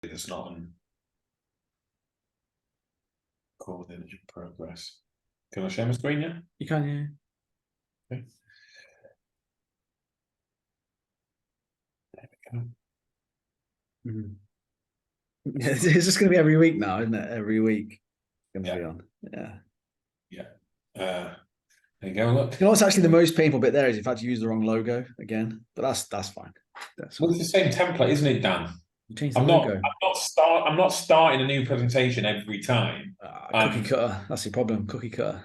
It's not on recording in progress. Can I share my screen now? You can, yeah. Okay. There we go. Mm. It's just going to be every week now, isn't it? Every week it's going to be on. Yeah. Yeah. There you go. Look. You know what's actually the most painful bit there is you've had to use the wrong logo again, but that's fine. That's Well, fine. it's the same template, isn't it, Dan? You change the I'm logo. not starting a new presentation every time. Cookie cutter. That's the problem. Cookie cutter.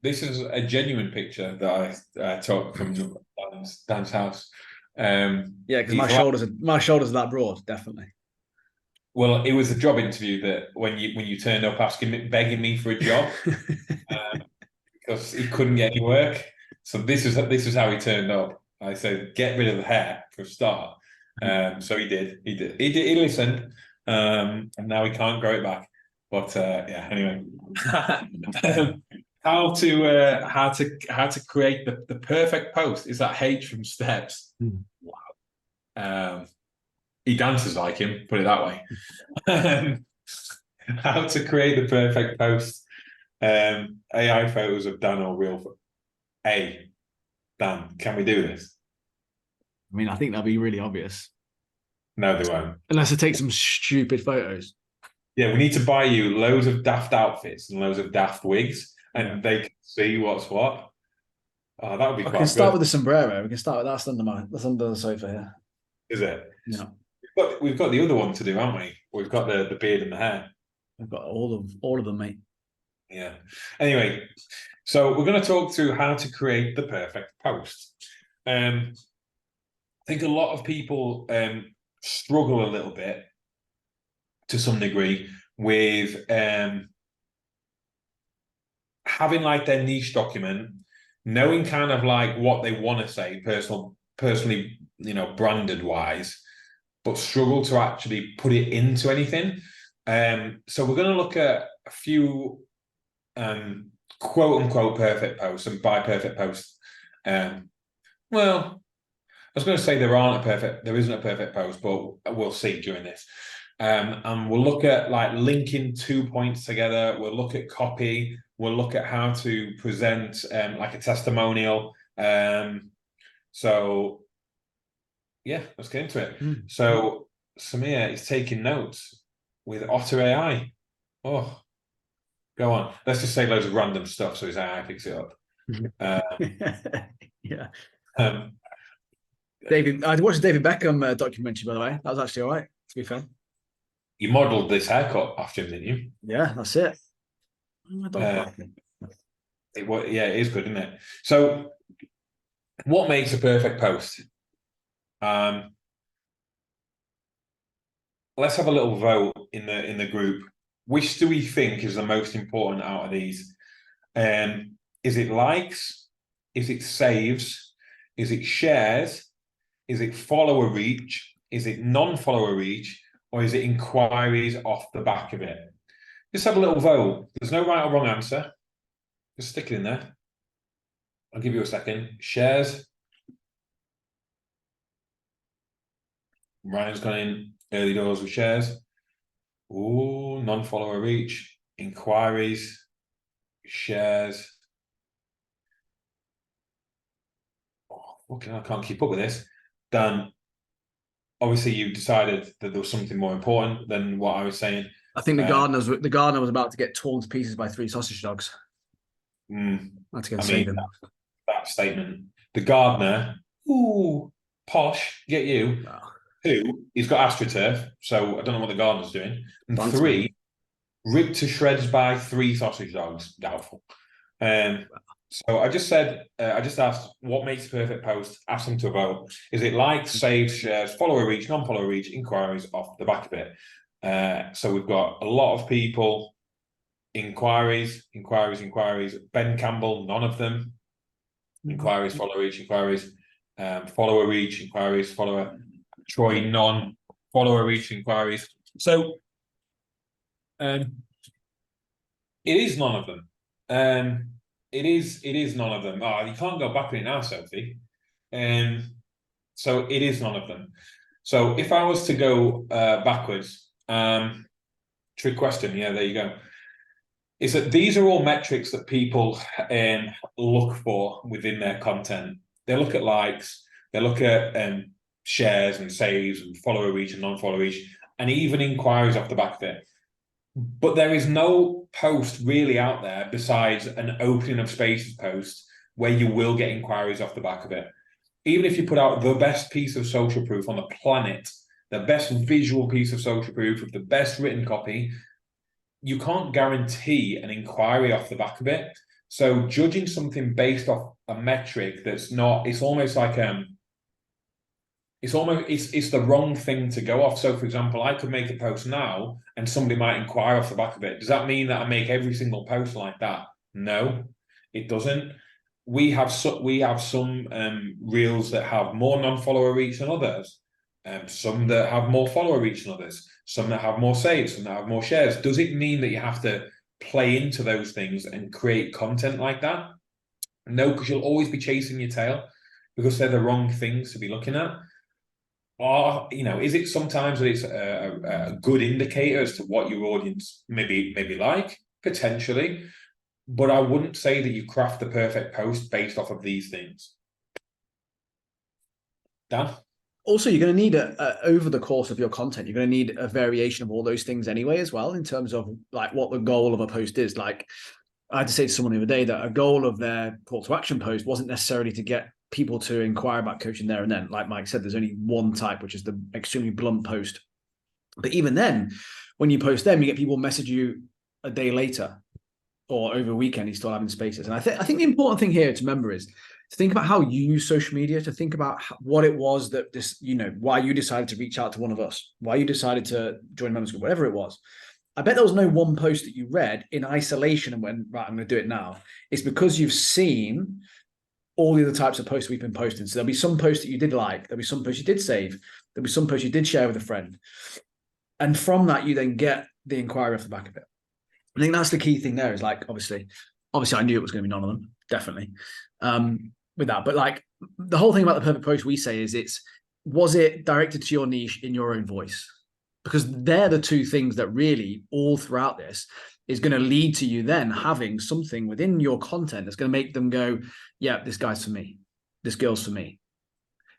This is a genuine picture that I took from Dan's house. Yeah, because my shoulders are that broad, definitely. Well, it was a job interview that when you turned up begging me for a job because he couldn't get any work. So this is how he turned up. I said, get rid of the hair for a start. So he did. He listened, and now he can't grow it back. But yeah, anyway. How to create the perfect post is that H from Steps. Wow. He dances like him, put it that way. How to create the perfect post. AI photos of Dan or real. Hey, Dan, can we do this? I mean, I think that'd be really obvious. No, they won't. Unless I take some stupid photos. Yeah, we need to buy you loads of daft outfits and loads of daft wigs, and they can see what's what. Oh, that would be quite good. We can start with the sombrero. We can start with that's under the sofa here. Is it? Yeah. We've got the other one to do, haven't we? We've got the beard and the hair. We've got all of them, mate. Yeah. Anyway, so we're going to talk through how to create the perfect post. I think a lot of people struggle a little bit to some degree with having like their niche document, knowing kind of like what they want to say personally, branded wise, but struggle to actually put it into anything. So we're going to look at a few quote unquote perfect posts, and by perfect post, well, I was going to say there isn't a perfect post, but we'll see during this. And we'll look at like linking 2 points together. We'll look at copy. We'll look at how to present like a testimonial. So yeah, let's get into it. So Samir is taking notes with Otter AI. Oh, go on. Let's just say loads of random stuff so his AI picks it up. Yeah. David, I watched a David Beckham documentary, by the way. That was actually all right, to be fair. You modelled this haircut after him, didn't you? Yeah, that's it. Yeah, it is good, isn't it? So, what makes a perfect post? Let's have a little vote in the group. Which do we think is the most important out of these? Is it likes? Is it saves? Is it shares? Is it follower reach? Is it non-follower reach? Or is it inquiries off the back of it? Just have a little vote. There's no right or wrong answer. Just stick it in there. I'll give you a second. Shares. Ryan's gone in early doors with shares. Ooh, non-follower reach. Inquiries. Shares. Oh, okay, I can't keep up with this. Dan, obviously you decided that there was something more important than what I was saying. I think the gardener was about to get torn to pieces by 3 sausage dogs. I had to go and save him. That statement. The gardener, ooh, posh, get you. Wow. 2, he's got AstroTurf, so I don't know what the gardener's doing. And 3, ripped to shreds by 3 sausage dogs. Doubtful. So I just asked what makes a perfect post, asked them to vote. Is it likes, saves, shares, follower reach, non-follower reach, inquiries off the back of it? So we've got a lot of people, inquiries. Ben Campbell, none of them. Inquiries, follower reach, inquiries. Follower reach, inquiries, follower. Troy, none. Follower reach, inquiries. So it is none of them. It is none of them. Oh, you can't go back in it now, Sophie. So it is none of them. So if I was to go backwards, trick question. Yeah, there you go. Is that these are all metrics that people look for within their content. They look at likes, they look at shares and saves and follower reach and non-follower reach, and even inquiries off the back of it. But there is no post really out there besides an opening of spaces post where you will get inquiries off the back of it. Even if you put out the best piece of social proof on the planet, the best visual piece of social proof with the best written copy, you can't guarantee an inquiry off the back of it. So judging something based off a metric that's not, it's almost like it's the wrong thing to go off. So for example, I could make a post now and somebody might inquire off the back of it. Does that mean that I make every single post like that? No, it doesn't. We have some reels that have more non-follower reach than others. Some that have more follower reach than others, some that have more saves, some that have more shares. Does it mean that you have to play into those things and create content like that? No, because you'll always be chasing your tail because they're the wrong things to be looking at. Or, is it sometimes that it's a good indicator as to what your audience maybe like? Potentially. But I wouldn't say that you craft the perfect post based off of these things. Dan? Also, you're going to need over the course of your content, you're going to need a variation of all those things anyway, as well, in terms of like what the goal of a post is. Like I had to say to someone the other day that a goal of their call to action post wasn't necessarily to get people to inquire about coaching there and then. Like Mike said, there's only one type, which is the extremely blunt post. But even then, when you post them, you get people message you a day later or over a weekend, he's still having spaces. And I think the important thing here to remember is to think about how you use social media, to think about what it was that this, why you decided to reach out to one of us, why you decided to join a members group, whatever it was. I bet there was no one post that you read in isolation and went, right, I'm going to do it now. It's because you've seen all the other types of posts we've been posting. So there'll be some posts that you did like, there'll be some posts you did save, there'll be some posts you did share with a friend. And from that, you then get the inquiry off the back of it. I think that's the key thing there is like, obviously I knew it was going to be none of them, definitely, with that. But like the whole thing about the perfect post we say is was it directed to your niche in your own voice? Because they're the two things that really all throughout this is going to lead to you then having something within your content that's going to make them go, yeah, this guy's for me. This girl's for me.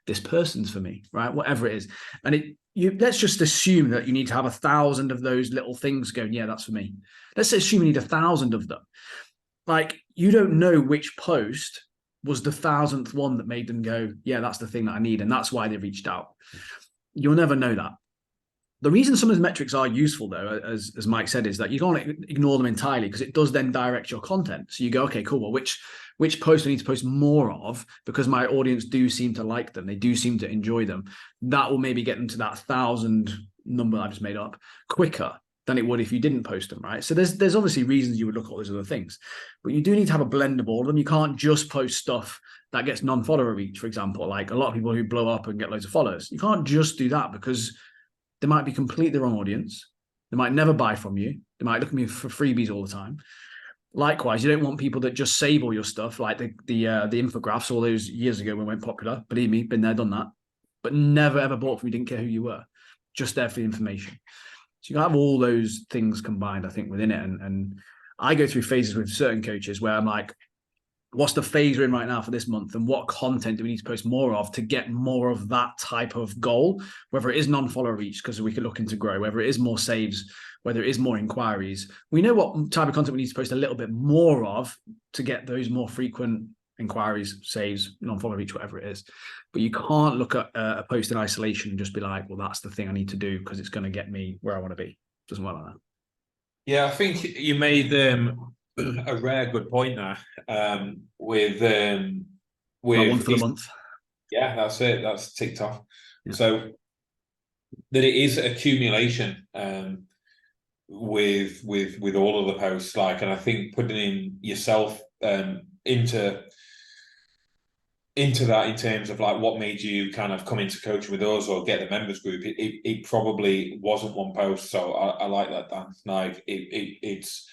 This person's for me, right? Whatever it is. And let's just assume that you need to have 1,000 of those little things going, yeah, that's for me. Let's assume you need 1,000 of them. Like, you don't know which post was the 1,000th one that made them go, yeah, that's the thing that I need. And that's why they reached out. You'll never know that. The reason some of the metrics are useful, though, as Mike said, is that you don't ignore them entirely because it does then direct your content. So you go, okay, cool. Well, which post I need to post more of because my audience do seem to like them. They do seem to enjoy them. That will maybe get them to that 1,000 number I just made up quicker than it would if you didn't post them, right? So there's obviously reasons you would look at all those other things, but you do need to have a blend of all of them. You can't just post stuff that gets non-follower reach, for example, like a lot of people who blow up and get loads of followers. You can't just do that because they might be completely the wrong audience. They might never buy from you. They might look at me for freebies all the time. Likewise, you don't want people that just save all your stuff, like the infographics all those years ago when it went popular. Believe me, been there, done that. But never ever bought from you, didn't care who you were. Just there for the information. So you have all those things combined, I think, within it. And I go through phases with certain coaches where I'm like, what's the phase we're in right now for this month? And what content do we need to post more of to get more of that type of goal? Whether it is non-follower reach, because we could looking to grow, whether it is more saves, whether it is more inquiries. We know what type of content we need to post a little bit more of to get those more frequent inquiries, saves, non-follow reach, whatever it is. But you can't look at a post in isolation and just be like, well, that's the thing I need to do because it's going to get me where I want to be. It doesn't work like that. Yeah, I think you made a rare good point there with My one for the month. Yeah, that's it. That's ticked off. Yeah. So that it is accumulation with all of the posts, like, and I think putting in yourself into that in terms of like what made you kind of come into coaching with us or get the members group, it probably wasn't one post. So I like that, Dan. Like it's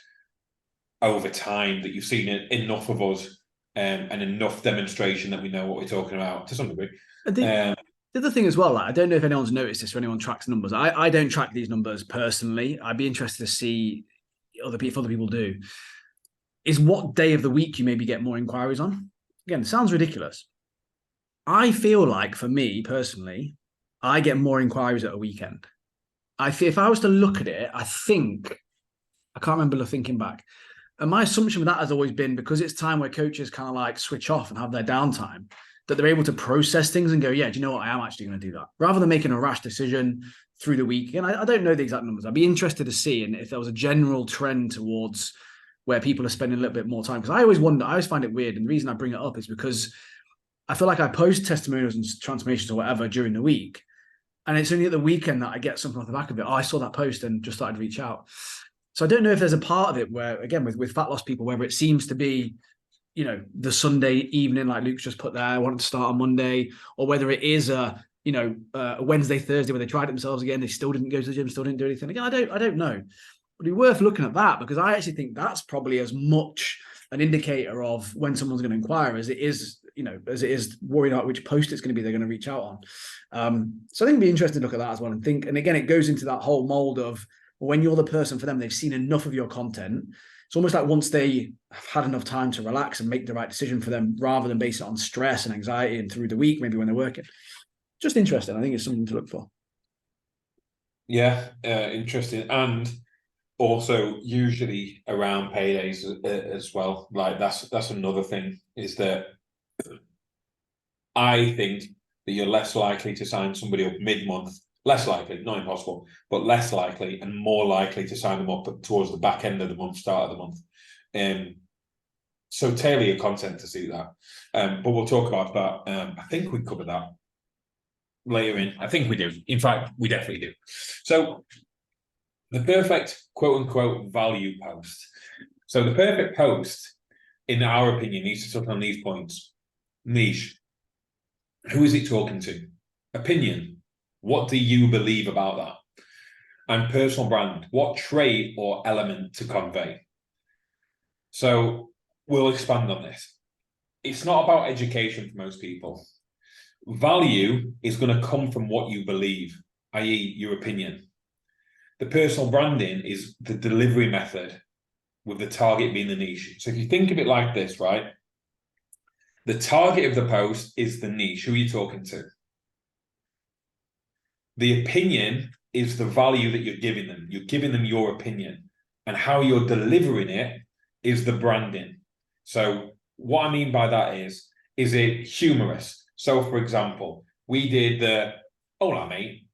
over time that you've seen enough of us and enough demonstration that we know what we're talking about to some degree. The other thing as well, like, I don't know if anyone's noticed this or anyone tracks numbers. I don't track these numbers personally. I'd be interested to see if other people do. Is what day of the week you maybe get more inquiries on? Again, sounds ridiculous. I feel like for me personally, I get more inquiries at a weekend. If I was to look at it, I think I can't remember thinking back. And my assumption with that has always been because it's time where coaches kind of like switch off and have their downtime, that they're able to process things and go, yeah, do you know what? I am actually going to do that rather than making a rash decision through the week. And I don't know the exact numbers. I'd be interested to see and if there was a general trend towards where people are spending a little bit more time. Because I always wonder, I always find it weird. And the reason I bring it up is because I feel like I post testimonials and transformations or whatever during the week. And it's only at the weekend that I get something off the back of it. Oh, I saw that post and just started to reach out. So I don't know if there's a part of it where, again, with fat loss people, whether it seems to be, the Sunday evening, like Luke's just put there, I wanted to start on Monday, or whether it is a Wednesday, Thursday where they tried it themselves again, they still didn't go to the gym, still didn't do anything. Again, I don't know. But it'd be worth looking at that because I actually think that's probably as much an indicator of when someone's going to inquire as it is, as it is worrying about which post it's going to be they're going to reach out on. So I think it'd be interesting to look at that as well and think, and again, it goes into that whole mold of when you're the person for them, they've seen enough of your content. It's almost like once they have had enough time to relax and make the right decision for them rather than base it on stress and anxiety and through the week, maybe when they're working. Just interesting. I think it's something to look for. Yeah, interesting. And also usually around paydays as well. Like that's another thing is that I think that you're less likely to sign somebody up mid-month, less likely, not impossible, but less likely and more likely to sign them up towards the back end of the month, start of the month. So tailor your content to suit that. But we'll talk about that. I think we covered that later in. I think we do. In fact, we definitely do. So the perfect quote unquote value post. So the perfect post, in our opinion, needs to touch on these points. Niche. Who is it talking to? Opinion. What do you believe about that? And personal brand. What trait or element to convey? So we'll expand on this. It's not about education for most people. Value is going to come from what you believe, i.e., your opinion. The personal branding is the delivery method with the target being the niche. So if you think of it like this, right? The target of the post is the niche. Who are you talking to? The opinion is the value that you're giving them. You're giving them your opinion. And how you're delivering it is the branding. So what I mean by that is it humorous? So, for example, we did the "Hola, mate,"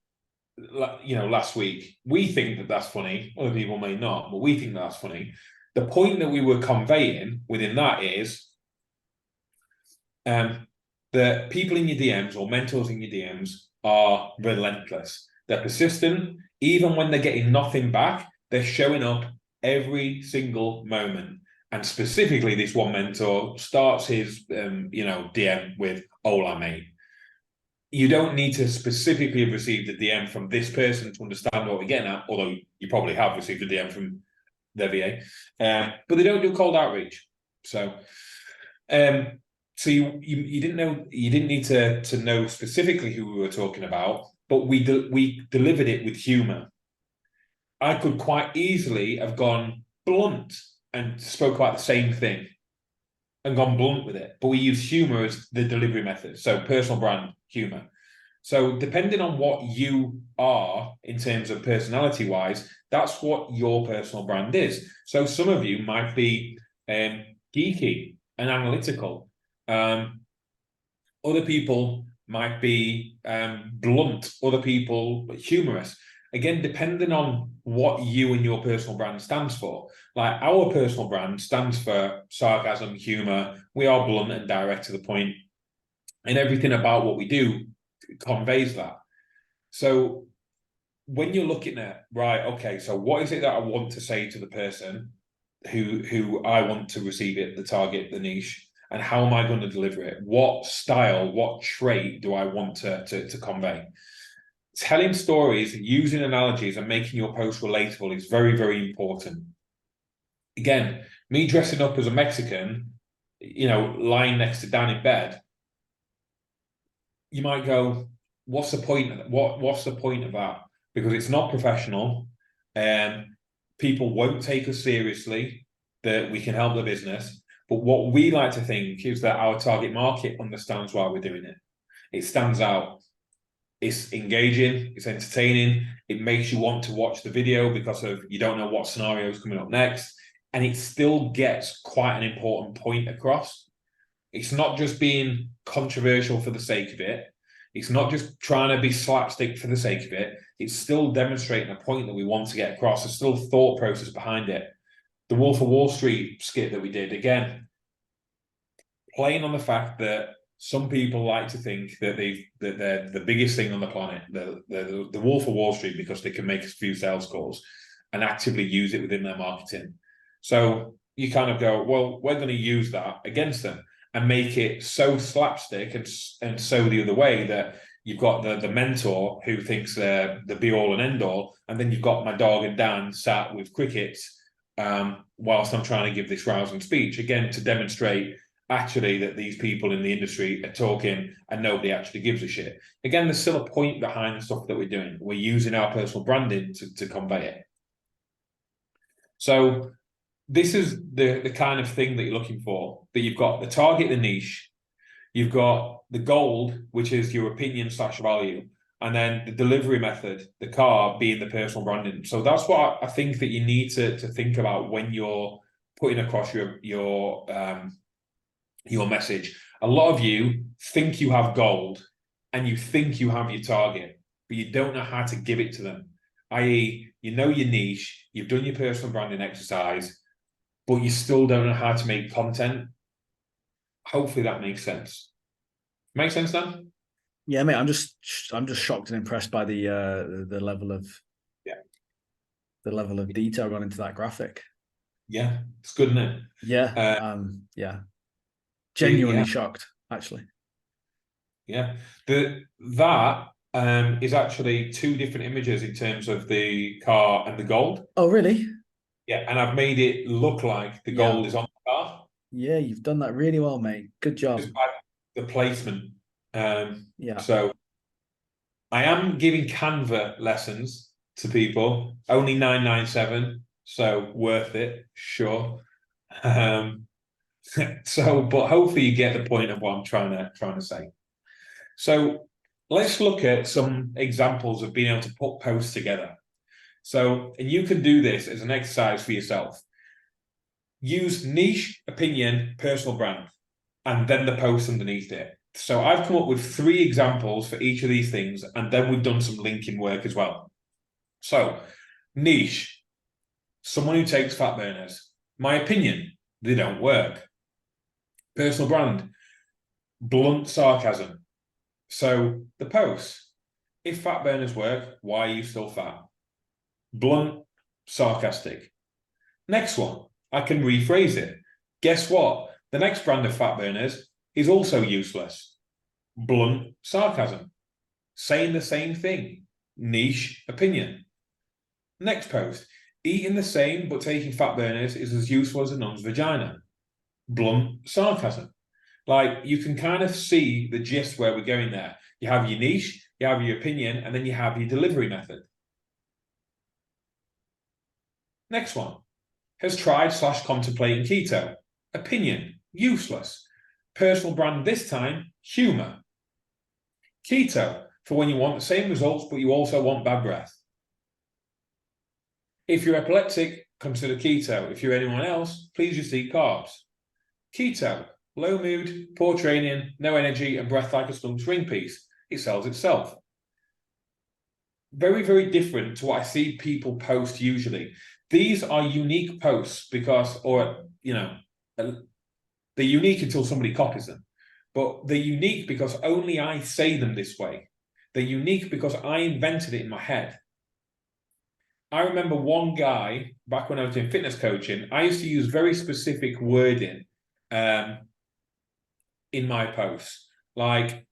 last week. We think that that's funny. Other people may not, but we think that's funny. The point that we were conveying within that is that people in your DMs or mentors in your DMs are relentless. They're persistent. Even when they're getting nothing back, they're showing up every single moment. And specifically, this one mentor starts his DM with "Hola, mate." You don't need to specifically have received a DM from this person to understand what we're getting at, although you probably have received a DM from their VA. But they don't do cold outreach. So you didn't know, you didn't need to know specifically who we were talking about, but we delivered it with humor. I could quite easily have gone blunt and spoke about the same thing and gone blunt with it, but we use humor as the delivery method. So personal brand, humor. So depending on what you are in terms of personality wise, that's what your personal brand is. So some of you might be geeky and analytical. Other people might be blunt. Other people humorous. Again, depending on what you and your personal brand stands for. Like our personal brand stands for sarcasm, humor. We are blunt and direct to the point, and everything about what we do conveys that. So when you're looking at, right, okay, so what is it that I want to say to the person who I want to receive it, the target, the niche, and how am I going to deliver it? What style, what trait do I want to convey? Telling stories, using analogies, and making your post relatable is very, very important. Again, me dressing up as a Mexican, lying next to Dan in bed, you might go, what's the point? What's the point of that? Because it's not professional, and people won't take us seriously that we can help the business. But what we like to think is that our target market understands why we're doing it. It stands out. It's engaging, it's entertaining, it makes you want to watch the video because of you don't know what scenario is coming up next, and it still gets quite an important point across. It's not just being controversial for the sake of it. It's not just trying to be slapstick for the sake of it. It's still demonstrating a point that we want to get across. There's still thought process behind it. The Wolf of Wall Street skit that we did, again, playing on the fact that some people like to think that they're the biggest thing on the planet, the Wolf of Wall Street, because they can make a few sales calls and actively use it within their marketing. So you kind of go, well, we're going to use that against them and make it so slapstick and so the other way that you've got the mentor who thinks they're the be all and end all, and then you've got my dog and Dan sat with crickets whilst I'm trying to give this rousing speech, again, to demonstrate actually that these people in the industry are talking and nobody actually gives a shit. Again, there's still a point behind the stuff that we're doing. We're using our personal branding to convey it. So this is the kind of thing that you're looking for, that you've got the target, the niche, you've got the gold, which is your opinion / value, and then the delivery method, the car being the personal branding. So that's what I think that you need to think about when you're putting across your message. A lot of you think you have gold and you think you have your target, but you don't know how to give it to them. I.e., you know your niche, you've done your personal branding exercise, but you still don't know how to make content. Hopefully that makes sense. Make sense, Dan? Yeah, mate. I'm just shocked and impressed by the level of detail gone into that graphic. Yeah, it's good, isn't it? Yeah, yeah. Genuinely shocked, actually. Yeah, that is actually two different images in terms of the car and the gold. Oh, really? Yeah, and I've made it look like the gold is on the car. Yeah, you've done that really well, mate. Good job. Just by the placement. Yeah. So I am giving Canva lessons to people, only 997, so worth it, sure. So, but hopefully you get the point of what I'm trying to say. So let's look at some examples of being able to put posts together. So, and you can do this as an exercise for yourself. Use niche, opinion, personal brand, and then the post underneath it. So I've come up with 3 examples for each of these things, and then we've done some linking work as well. So, niche, someone who takes fat burners. My opinion, they don't work. Personal brand, blunt sarcasm. So the post, if fat burners work, why are you still fat? Blunt, sarcastic. Next one, I can rephrase it. Guess what? The next brand of fat burners is also useless. Blunt, sarcasm. Saying the same thing. Niche, opinion. Next post, eating the same but taking fat burners is as useful as a nun's vagina. Blunt, sarcasm. Like, you can kind of see the gist where we're going there. You have your niche, you have your opinion, and then you have your delivery method. Next one. Has tried / contemplating keto. Opinion, useless. Personal brand this time, humor. Keto, for when you want the same results, but you also want bad breath. If you're epileptic, consider keto. If you're anyone else, please just eat carbs. Keto, low mood, poor training, no energy, and breath like a stung string piece. It sells itself. Very, very different to what I see people post usually. These are unique posts because, or, you know, they're unique until somebody copies them. But they're unique because only I say them this way. They're unique because I invented it in my head. I remember one guy, back when I was doing fitness coaching, I used to use very specific wording in my posts. Like,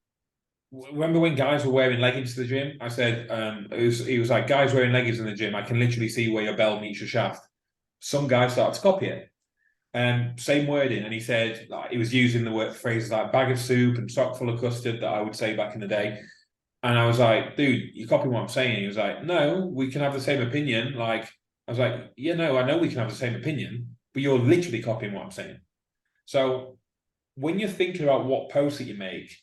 remember when guys were wearing leggings to the gym? I said, he was like, guys wearing leggings in the gym, I can literally see where your bell meets your shaft. Some guys started to copy it. Same wording. And he said, like, he was using the phrases like bag of soup and sock full of custard that I would say back in the day. And I was like, dude, you copying what I'm saying? He was like, no, we can have the same opinion. Like, I was like, yeah, no, I know we can have the same opinion, but you're literally copying what I'm saying. So when you're thinking about what posts that you make,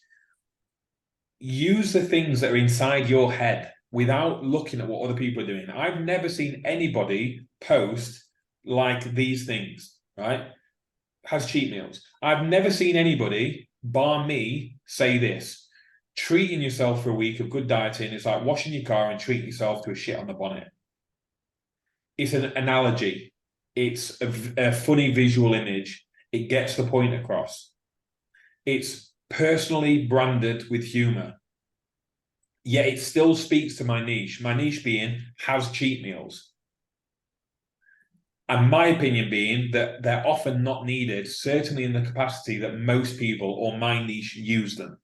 use the things that are inside your head without looking at what other people are doing. I've never seen anybody post like these things, right? Has cheat meals. I've never seen anybody, bar me, say this. Treating yourself for a week of good dieting is like washing your car and treating yourself to a shit on the bonnet. It's an analogy. It's a funny visual image. It gets the point across. It's personally branded with humor. Yet it still speaks to my niche. My niche being has cheat meals. And my opinion being that they're often not needed, certainly in the capacity that most people or my niche use them.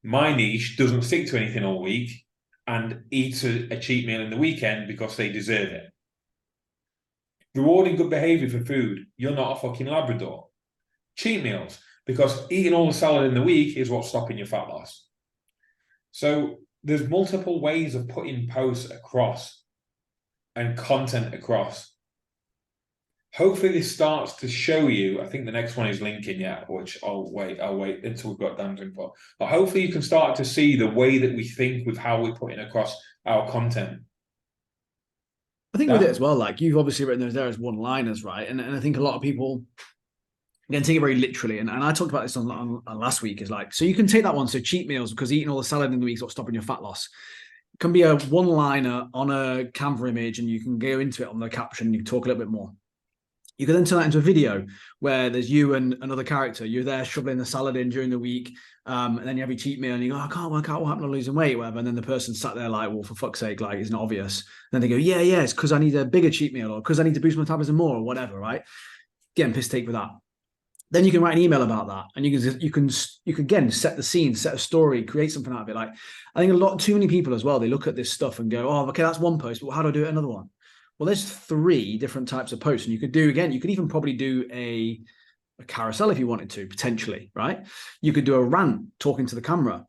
My niche doesn't stick to anything all week and eats a cheat meal in the weekend because they deserve it. Rewarding good behavior for food, you're not a fucking Labrador. Cheat meals, because eating all the salad in the week is what's stopping your fat loss. So there's multiple ways of putting posts across and content across. Hopefully this starts to show you. I think the next one is linking, yeah, which I'll wait until we've got Dan's info. But hopefully you can start to see the way that we think with how we're putting across our content. I think with it as well, like you've obviously written those there as one-liners, right? And I think a lot of people again take it very literally. And I talked about this on last week, is like, so you can take that one, so cheat meals, because eating all the salad in the week is what's stopping your fat loss. It can be a one-liner on a Canva image, and you can go into it on the caption, you can talk a little bit more. You can then turn that into a video where there's you and another character. You're there shoveling the salad in during the week, and then you have your cheat meal, and you go, I can't work out what happened to losing weight, whatever. And then the person sat there like, well, for fuck's sake, like, it's not obvious. And then they go, yeah, it's because I need a bigger cheat meal, or because I need to boost my metabolism more, or whatever, right? Getting piss take with that. Then you can write an email about that, and you can again set the scene, set a story, create something out of it. Like, I think too many people as well, they look at this stuff and go, oh, okay, that's one post, but how do I do it another one? Well, there's 3 different types of posts, and you could do, again, you could even probably do a carousel if you wanted to, potentially, right? You could do a rant talking to the camera.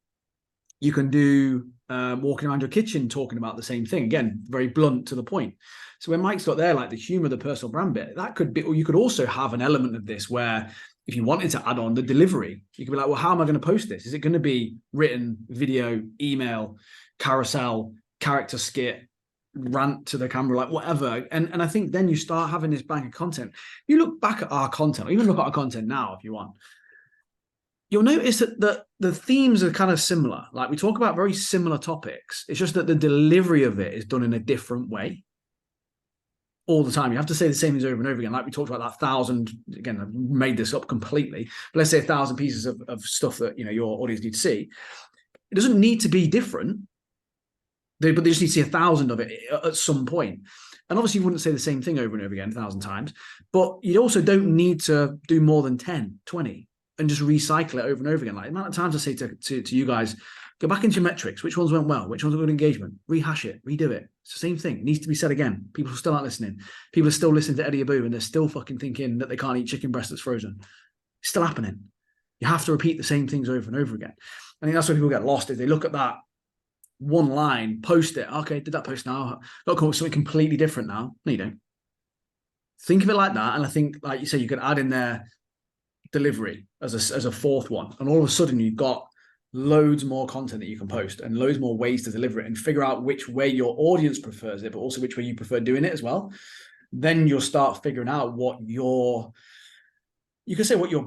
You can do walking around your kitchen talking about the same thing. Again, very blunt to the point. So when Mike's got there, like the humor, the personal brand bit, that could be, or you could also have an element of this where if you wanted to add on the delivery, you could be like, well, how am I going to post this? Is it going to be written, video, email, carousel, character skit, rant to the camera, like whatever? And I think then you start having this bank of content. You look back at our content, or even look at our content now if you want, you'll notice that the themes are kind of similar. Like, we talk about very similar topics. It's just that the delivery of it is done in a different way all the time. You have to say the same things over and over again. Like we talked about that 1,000, again, I've made this up completely, but let's say 1,000 pieces of stuff that, you know, your audience need to see. It doesn't need to be different, but they just need to see 1,000 of it at some point. And obviously you wouldn't say the same thing over and over again 1,000 times, but you also don't need to do more than 10, 20 and just recycle it over and over again. Like the amount of times I say to you guys, go back into your metrics. Which ones went well? Which ones are good engagement? Rehash it, redo it. It's the same thing. It needs to be said again. People still aren't listening. People are still listening to Eddie Abu and they're still fucking thinking that they can't eat chicken breast that's frozen. It's still happening. You have to repeat the same things over and over again. I think that's where people get lost, is they look at that one line, post it. Okay, did that post now? Got to come up with something completely different now. No, you don't. Think of it like that. And I think, like you say, you could add in there delivery as a 4th one. And all of a sudden you've got loads more content that you can post and loads more ways to deliver it, and figure out which way your audience prefers it, but also which way you prefer doing it as well. Then you'll start figuring out what your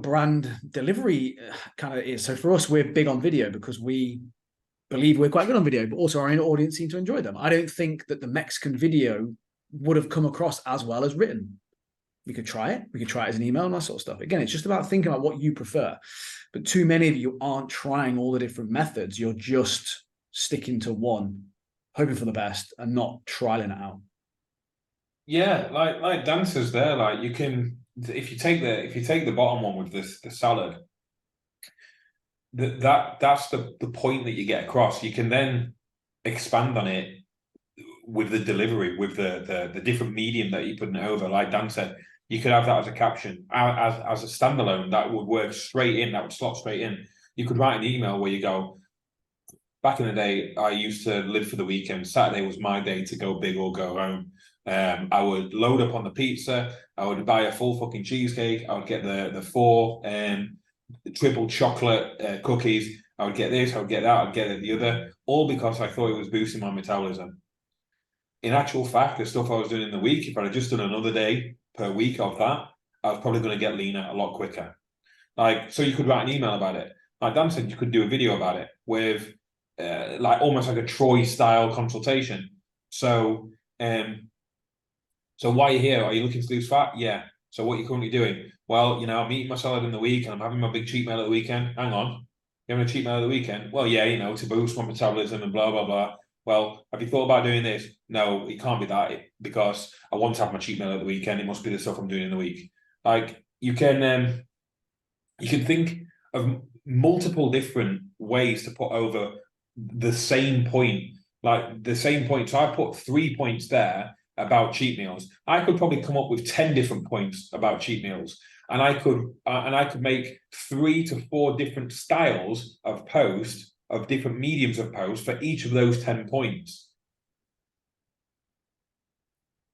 brand delivery kind of is. So for us, we're big on video because we believe we're quite good on video, but also our own audience seem to enjoy them. I don't think that the Mexican video would have come across as well as written. We could try it. We could try it as an email and that sort of stuff. Again, it's just about thinking about what you prefer. But too many of you aren't trying all the different methods. You're just sticking to one, hoping for the best and not trialing it out. Yeah, like Dan says there, like you can, if you take the bottom one with the salad, that's the point that you get across. You can then expand on it with the delivery, with the different medium that you're putting it over. Like Dan said, you could have that as a caption, as a standalone. That would work straight in. That would slot straight in. You could write an email where you go, back in the day, I used to live for the weekend. Saturday was my day to go big or go home. I would load up on the pizza. I would buy a full fucking cheesecake. I would get the four triple chocolate cookies. I would get this. I would get that. I'd get the other. All because I thought it was boosting my metabolism. In actual fact, the stuff I was doing in the week, if I'd have just done another day per week of that, I was probably going to get leaner a lot quicker. Like, so you could write an email about it. Like Dan said, you could do a video about it with like almost like a Troy style consultation. So, so why are you here? Are you looking to lose fat? Yeah. So what are you currently doing? Well, I'm eating my salad in the week and I'm having my big cheat meal at the weekend. Hang on. You're having a cheat meal at the weekend? Well, yeah, to boost my metabolism and blah, blah, blah. Well, have you thought about doing this? No, it can't be that because I want to have my cheat meal at the weekend. It must be the stuff I'm doing in the week. Like you can think of multiple different ways to put over the same point, like the same point. So I put 3 points there about cheat meals. I could probably come up with 10 different points about cheat meals, and I could make 3 to 4 different styles of post, of different mediums of post for each of those 10 points.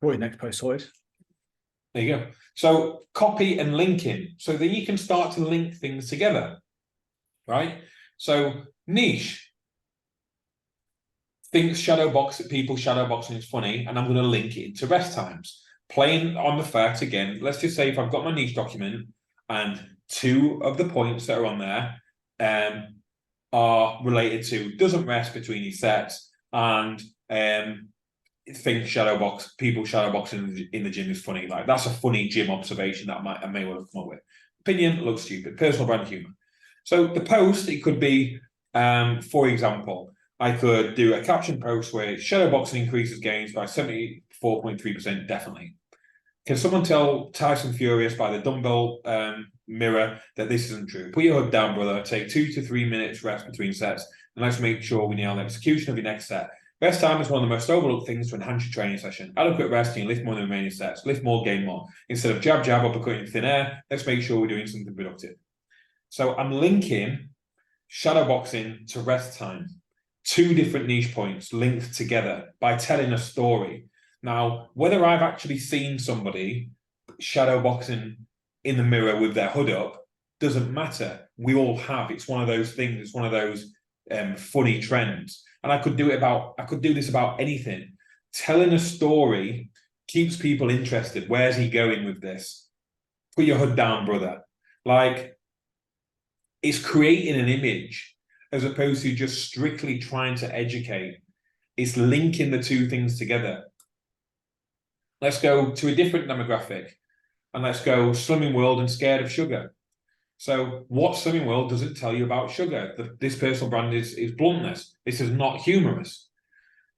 Right, next post sorted. There you go. So copy and linking. So then you can start to link things together, right? So niche thinks people shadowboxing is funny, and I'm going to link it into rest times. Playing on the fact again, let's just say if I've got my niche document and 2 of the points that are on there are related to doesn't rest between these sets and think people shadowboxing in the gym is funny. Like that's a funny gym observation that I may well have come up with. Opinion looks stupid. Personal brand humor. So the post, it could be, for example, I could do a caption post where shadowboxing increases gains by 74.3%, definitely. Can someone tell Tyson Furious by the dumbbell mirror that this isn't true? Put your hood down, brother. Take 2 to 3 minutes rest between sets, and let's make sure we nail the execution of your next set. Rest time is one of the most overlooked things to enhance your training session. Adequate rest, you lift more than the remaining sets. Lift more, gain more. Instead of jab, uppercut in thin air, let's make sure we're doing something productive. So I'm linking shadowboxing to rest time. 2 different niche points linked together by telling a story. Now, whether I've actually seen somebody shadowboxing in the mirror with their hood up doesn't matter. We all have. It's one of those things. It's one of those funny trends. And I could do this about anything. Telling a story keeps people interested. Where's he going with this? Put your hood down, brother. Like, it's creating an image as opposed to just strictly trying to educate. It's linking the 2 things together. Let's go to a different demographic and let's go Slimming World and scared of sugar. So what Slimming World doesn't tell you about sugar? This personal brand is bluntness. This is not humorous.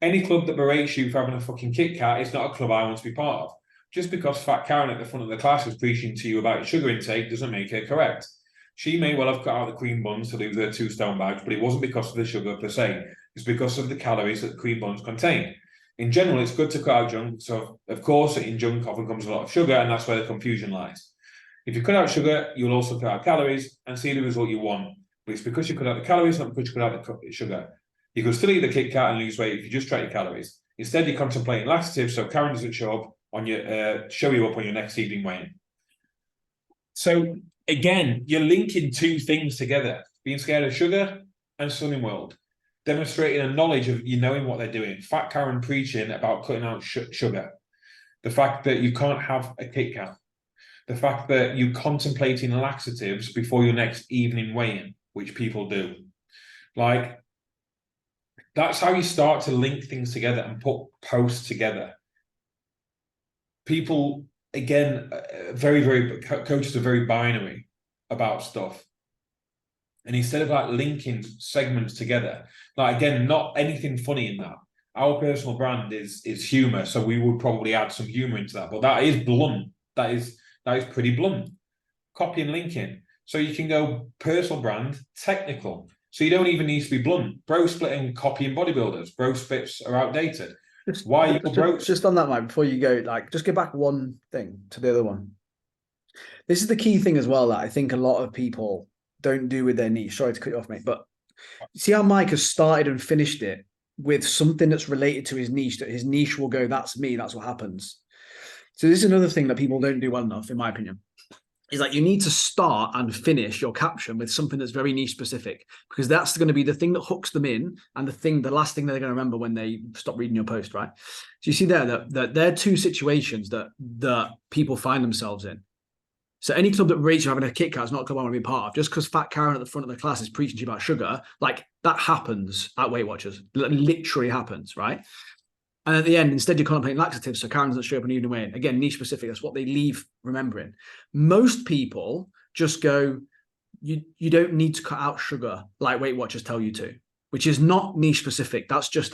Any club that berates you for having a fucking Kit Kat is not a club I want to be part of. Just because Fat Karen at the front of the class is preaching to you about sugar intake doesn't make her correct. She may well have cut out the cream buns to lose her 2 stone bags, but it wasn't because of the sugar per se. It's because of the calories that the cream buns contain. In general, it's good to cut out junk. So, of course, in junk often comes a lot of sugar, and that's where the confusion lies. If you cut out sugar, you'll also cut out calories and see the result you want. But it's because you cut out the calories, not because you cut out the sugar. You can still eat the Kit Kat and lose weight if you just track your calories. Instead, you're contemplating laxatives, so Karen doesn't show you up on your next evening weigh-in. So, again, you're linking 2 things together: being scared of sugar and Slimming World. Demonstrating a knowledge of knowing what they're doing. Fat Karen preaching about cutting out sugar. The fact that you can't have a Kit Kat. The fact that you're contemplating laxatives before your next evening weigh-in, which people do. Like, that's how you start to link things together and put posts together. People, again, coaches are very binary about stuff. And instead of like linking segments together, like again, not anything funny in that. Our personal brand is humor, so we would probably add some humor into that. But that is blunt. That is pretty blunt. Copy and linking. So you can go personal brand, technical. So you don't even need to be blunt. Bro splitting, copying bodybuilders. Bro splits are outdated. Just on that, Mike, before you go, like, just get back one thing to the other one. This is the key thing as well that I think a lot of people don't do with their niche. Sorry to cut you off, mate, but See how Mike has started and finished it with something that's related to his niche, that his niche will go, that's me, that's what happens. So this is another thing that people don't do well enough, in my opinion, is like you need to start and finish your caption with something that's very niche specific, because that's going to be the thing that hooks them in and the last thing they're going to remember when they stop reading your post, right? So you see there that there are two situations that people find themselves in. So any club that rates you having a Kit Kat is not a club I want to be part of. Just because Fat Karen at the front of the class is preaching to you about sugar, like that happens at Weight Watchers. It literally happens, right? And at the end, instead you're contemplating laxatives, so Karen doesn't show up and even weigh. Again, niche specific. That's what they leave remembering. Most people just go, you don't need to cut out sugar like Weight Watchers tell you to, which is not niche specific. That's just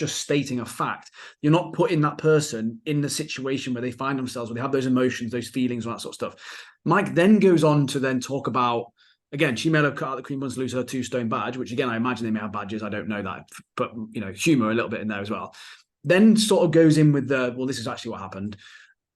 stating a fact. You're not putting that person in the situation where they find themselves, where they have those emotions, those feelings, all that sort of stuff. Mike then goes on to then talk about, again, she may have cut out the cream buns to lose her 2-stone badge, which again, I imagine they may have badges. I don't know that, but humor a little bit in there as well. Then sort of goes in with well, this is actually what happened,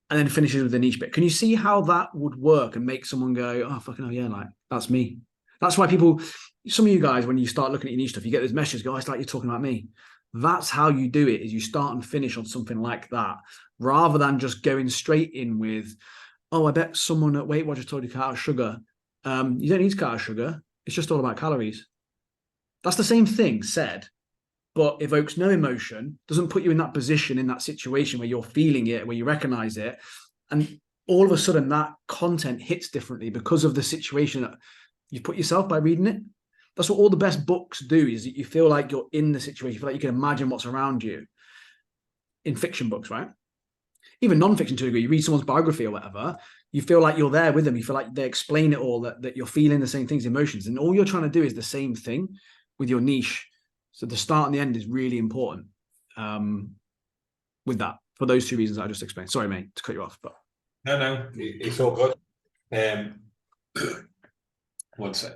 and then finishes with the niche bit. Can you see how that would work and make someone go, oh, fucking hell, yeah, like, that's me. That's why some of you guys, when you start looking at your niche stuff, you get those messages, go, oh, it's like you're talking about me. That's how you do it, is you start and finish on something like that, rather than just going straight in with, oh, I bet someone at Weight Watchers told you to cut out sugar. You don't need to cut out sugar. It's just all about calories. That's the same thing said, but evokes no emotion, doesn't put you in that position, in that situation where you're feeling it, where you recognize it. And all of a sudden that content hits differently because of the situation that you put yourself by reading it. That's what all the best books do, is that you feel like you're in the situation, you feel like you can imagine what's around you. In fiction books, right? Even non-fiction to a degree, you read someone's biography or whatever, you feel like you're there with them. You feel like they explain it all, that you're feeling the same things, emotions. And all you're trying to do is the same thing with your niche. So the start and the end is really important with that, for those two reasons I just explained. Sorry, mate, to cut you off. But No, it's all good.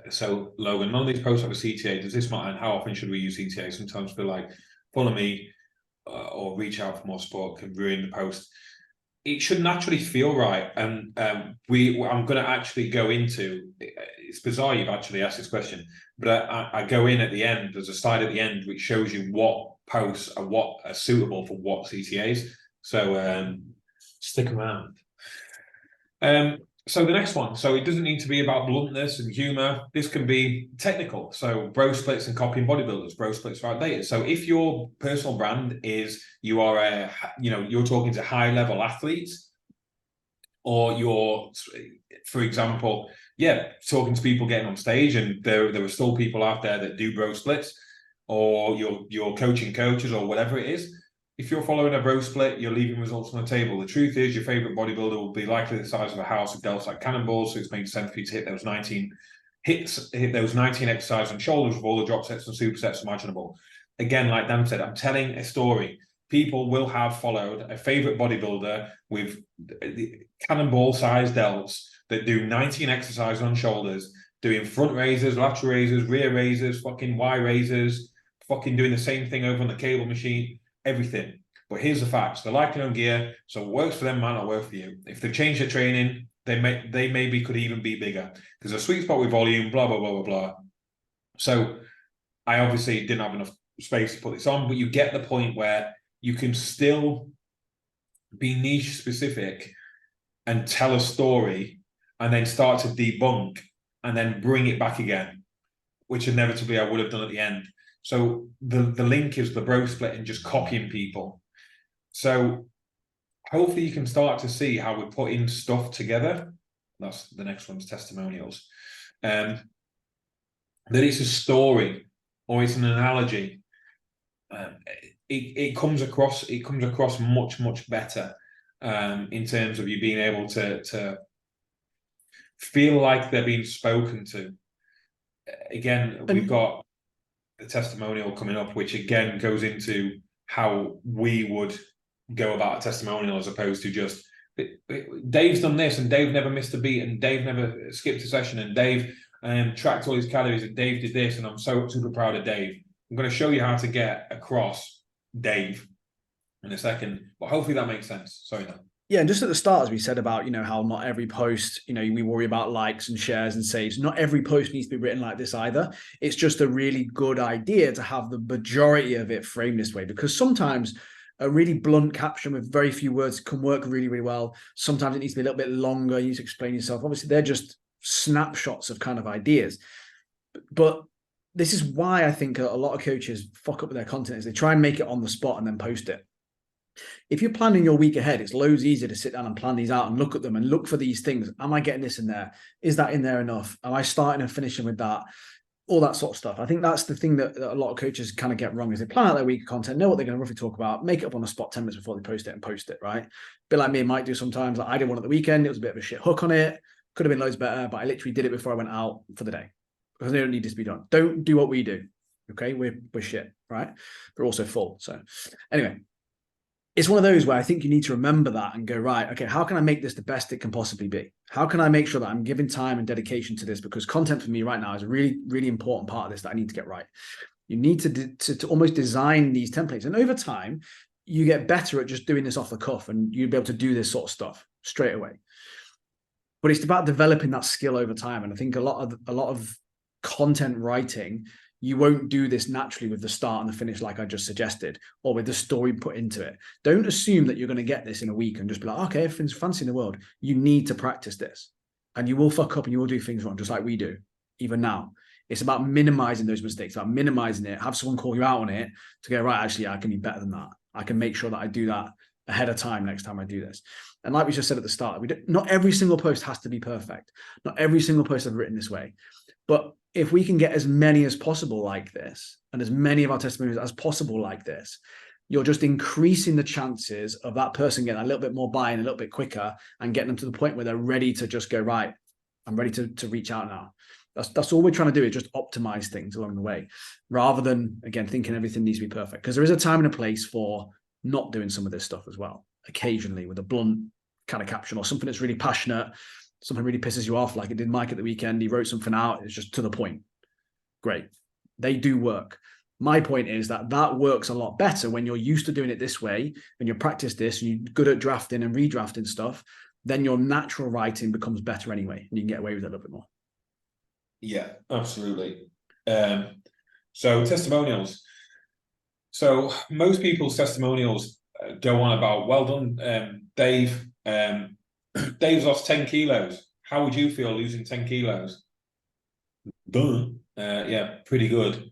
So Logan, none of these posts have a CTA. Does this matter? And how often should we use CTA? Sometimes feel like follow me or reach out for more support can ruin the post. It should naturally feel right, and I'm going to actually go into. It's bizarre you've actually asked this question, but I go in at the end. There's a slide at the end which shows you what posts are suitable for what CTAs. So stick around. So the next one. So it doesn't need to be about bluntness and humor. This can be technical. So bro splits and copying bodybuilders. Bro splits are outdated. So if your personal brand is you're talking to high level athletes, or you're, for example, talking to people getting on stage, and there are still people out there that do bro splits, or you're coaching coaches or whatever it is. If you're following a bro split, you're leaving results on the table. The truth is, your favorite bodybuilder will be likely the size of a house with delts like cannonballs, so it's making sense for you to hit those 19 exercises on shoulders with all the drop sets and supersets imaginable. Again, like Dan said, I'm telling a story. People will have followed a favorite bodybuilder with cannonball-sized delts that do 19 exercises on shoulders, doing front raises, lateral raises, rear raises, fucking Y raises, fucking doing the same thing over on the cable machine. Everything. But here's the facts. They're like their own gear, so what works for them might not work for you. If they change their training, they maybe could even be bigger. There's a sweet spot with volume, blah, blah, blah, blah, blah. So I obviously didn't have enough space to put this on, but you get the point where you can still be niche specific and tell a story and then start to debunk and then bring it back again, which inevitably I would have done at the end. So the link is the bro split and just copying people. So hopefully you can start to see how we're putting stuff together. That's the next one's testimonials. That it's a story or it's an analogy. It comes across much better in terms of you being able to feel like they're being spoken to. Again, we've got the testimonial coming up, which again goes into how we would go about a testimonial as opposed to just Dave's done this and Dave never missed a beat and Dave never skipped a session and Dave tracked all his calories and Dave did this and I'm so super proud of Dave. I'm going to show you how to get across Dave in a second, but hopefully that makes sense. Sorry, Dan. Yeah, and just at the start, as we said about, how not every post, we worry about likes and shares and saves. Not every post needs to be written like this either. It's just a really good idea to have the majority of it framed this way, because sometimes a really blunt caption with very few words can work really, really well. Sometimes it needs to be a little bit longer. You need to explain yourself. Obviously, they're just snapshots of kind of ideas. But this is why I think a lot of coaches fuck up with their content, is they try and make it on the spot and then post it. If you're planning your week ahead, it's loads easier to sit down and plan these out and look at them and look for these things. Am I getting this in there? Is that in there enough? Am I starting and finishing with that? All that sort of stuff. I think that's the thing that a lot of coaches kind of get wrong, is they plan out their week of content, know what they're going to roughly talk about, make it up on the spot 10 minutes before they post it and post it, right? A bit like me and Mike do sometimes. Like I did one at the weekend. It was a bit of a shit hook on it. Could have been loads better, but I literally did it before I went out for the day because they don't need this to be done. Don't do what we do. Okay. We're shit, right? We're also full. So anyway, it's one of those where I think you need to remember that and go, right, okay, how can I make this the best it can possibly be? How can I make sure that I'm giving time and dedication to this? Because content for me right now is a really, really important part of this that I need to get right. You need to almost design these templates. And over time, you get better at just doing this off the cuff, and you'll be able to do this sort of stuff straight away. But it's about developing that skill over time. And I think a lot of content writing, you won't do this naturally with the start and the finish like I just suggested, or with the story put into it. Don't assume that you're going to get this in a week and just be like, okay, everything's fancy in the world. You need to practice this, and you will fuck up and you will do things wrong, just like we do, even now. It's about minimizing those mistakes, about minimizing it. Have someone call you out on it to go, right, actually, I can be better than that. I can make sure that I do that ahead of time next time I do this. And like we just said at the start, not every single post has to be perfect. Not every single post I've written this way. But if we can get as many as possible like this, and as many of our testimonials as possible like this, you're just increasing the chances of that person getting a little bit more buy-in a little bit quicker and getting them to the point where they're ready to just go, right, I'm ready to reach out now. That's all we're trying to do, is just optimize things along the way, rather than, again, thinking everything needs to be perfect. Because there is a time and a place for not doing some of this stuff as well, occasionally with a blunt kind of caption or something that's really passionate, something really pisses you off, like it did Mike at the weekend. He wrote something out, it's just to the point. Great. They do work. My point is that works a lot better when you're used to doing it this way, when you practice this, and you're good at drafting and redrafting stuff, then your natural writing becomes better anyway, and you can get away with it a little bit more. Yeah, absolutely. So testimonials. So most people's testimonials go on about, well done, Dave. Dave's lost 10 kilos. How would you feel losing 10 kilos? Done. Yeah, pretty good.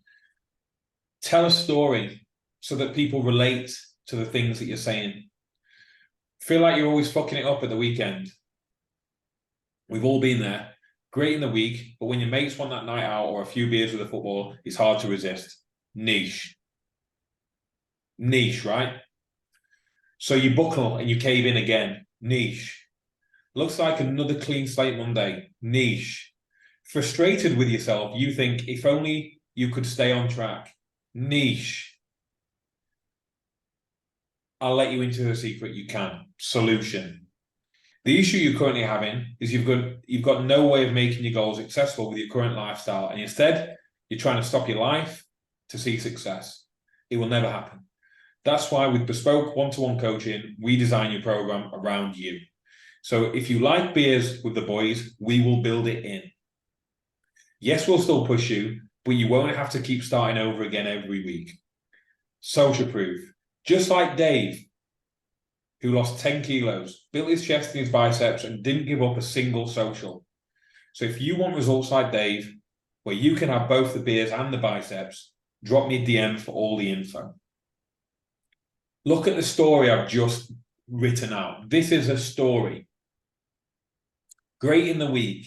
Tell a story so that people relate to the things that you're saying. Feel like you're always fucking it up at the weekend. We've all been there. Great in the week, but when your mates want that night out or a few beers with a football, it's hard to resist. Niche, right? So you buckle and you cave in again. Niche. Looks like another clean slate Monday. Niche. Frustrated with yourself, you think, if only you could stay on track. Niche. I'll let you into a secret. You can. Solution. The issue you're currently having is you've got no way of making your goals accessible with your current lifestyle, and instead you're trying to stop your life to see success. It will never happen. That's why with bespoke one-to-one coaching, we design your program around you. So if you like beers with the boys, we will build it in. Yes, we'll still push you, but you won't have to keep starting over again every week. Social proof. Just like Dave, who lost 10 kilos, built his chest and his biceps, and didn't give up a single social. So if you want results like Dave, where you can have both the beers and the biceps, drop me a DM for all the info. Look at the story I've just written out. This is a story. Great in the week.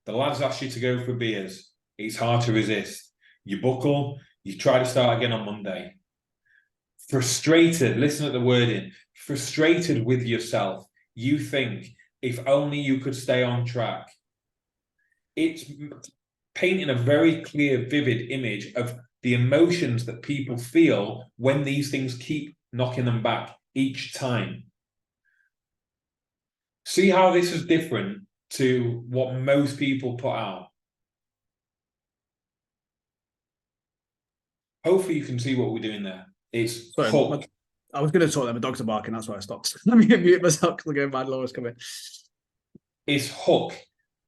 The lads ask you to go for beers. It's hard to resist. You buckle, you try to start again on Monday. Frustrated, listen at the wording, frustrated with yourself. You think, if only you could stay on track. It's painting a very clear, vivid image of the emotions that people feel when these things keep knocking them back each time. See how this is different to what most people put out. Hopefully you can see what we're doing there. It's hook. I was going to talk them, the dogs are barking. That's why I stopped. Let me mute myself because I'm going mad. Laura's coming. It's hook.